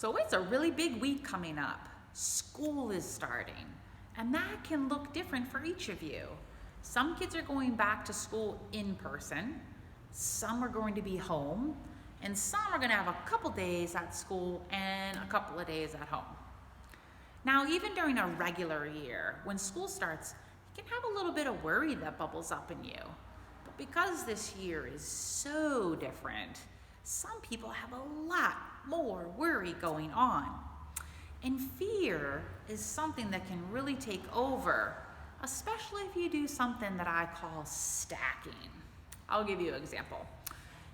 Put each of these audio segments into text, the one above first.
So it's a really big week coming up. School is starting, and that can look different for each of you. Some kids are going back to school in person, some are going to be home, and some are going to have a couple days at school and a couple of days at home. Now, even during a regular year, when school starts, you can have a little bit of worry that bubbles up in you. But because this year is so different, some people have a lot more worry going on. And fear is something that can really take over, especially if you do something that I call stacking. I'll give you an example.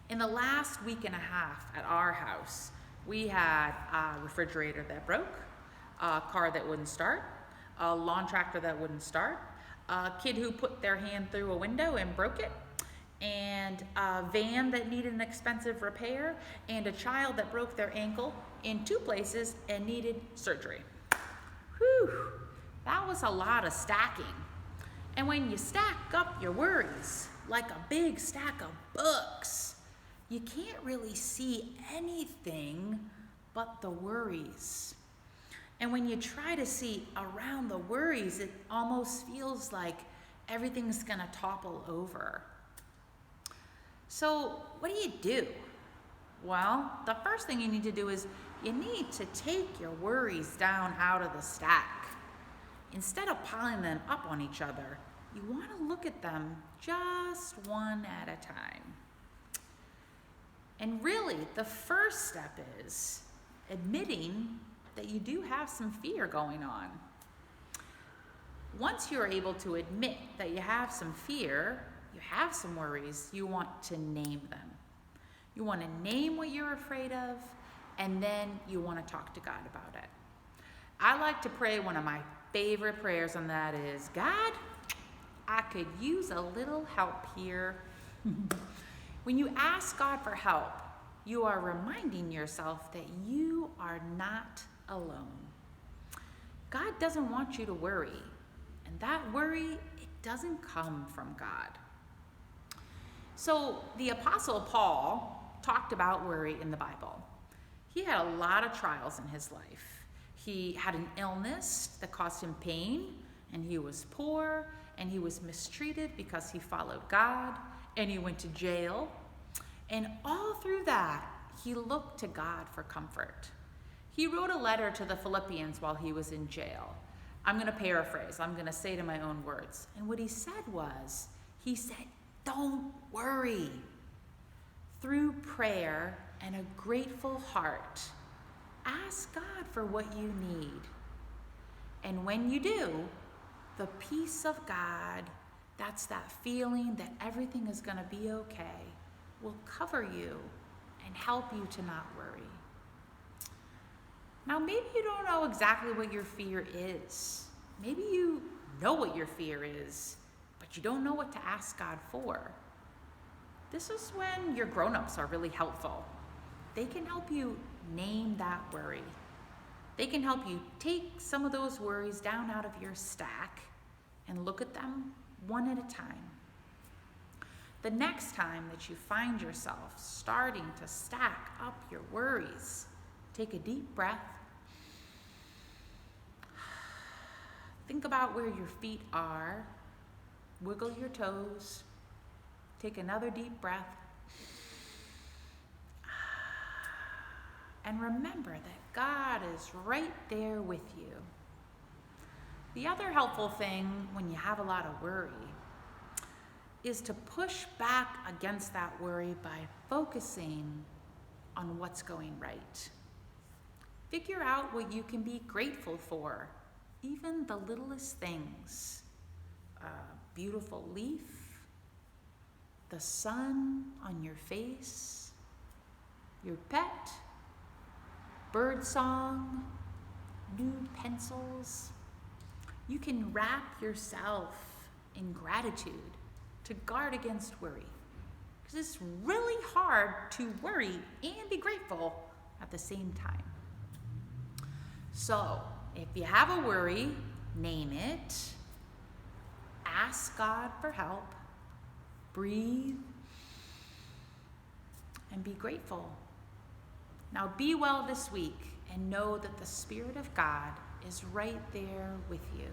In the last week and a half at our house, we had a refrigerator that broke, a car that wouldn't start, a lawn tractor that wouldn't start, a kid who put their hand through a window and broke it, and a van that needed an expensive repair, and a child that broke their ankle in 2 places and needed surgery. Whew, that was a lot of stacking. And when you stack up your worries, like a big stack of books, you can't really see anything but the worries. And when you try to see around the worries, it almost feels like everything's gonna topple over. So what do? Well, the first thing you need to do is you need to take your worries down out of the stack. Instead of piling them up on each other, you want to look at them just one at a time. And really, the first step is admitting that you do have some fear going on. Once you're able to admit that you have some fear, you have some worries, you want to name them. You want to name what you're afraid of, and then you want to talk to God about it. I like to pray one of my favorite prayers, and that is, God, I could use a little help here. When you ask God for help, you are reminding yourself that you are not alone. God doesn't want you to worry, and that worry, it doesn't come from God. So the Apostle Paul talked about worry in the Bible. He had a lot of trials in his life. He had an illness that caused him pain, and he was poor, and he was mistreated because he followed God, and he went to jail. And all through that, he looked to God for comfort. He wrote a letter to the Philippians while he was in jail. I'm going to paraphrase. I'm going to say it in my own words. And what he said was, he said, don't worry. Through prayer and a grateful heart, ask God for what you need. And when you do, the peace of God, that's that feeling that everything is going to be okay, will cover you and help you to not worry. Now, maybe you don't know exactly what your fear is. Maybe you know what your fear is, but you don't know what to ask God for. This is when your grown-ups are really helpful. They can help you name that worry. They can help you take some of those worries down out of your stack and look at them one at a time. The next time that you find yourself starting to stack up your worries, take a deep breath. Think about where your feet are. Wiggle your toes. Take another deep breath. And remember that God is right there with you. The other helpful thing when you have a lot of worry is to push back against that worry by focusing on what's going right. Figure out what you can be grateful for, even the littlest things. A beautiful leaf, the sun on your face, your pet, bird song, new pencils. You can wrap yourself in gratitude to guard against worry. Because it's really hard to worry and be grateful at the same time. So, if you have a worry, name it, ask God for help, breathe, and be grateful. Now be well this week and know that the Spirit of God is right there with you.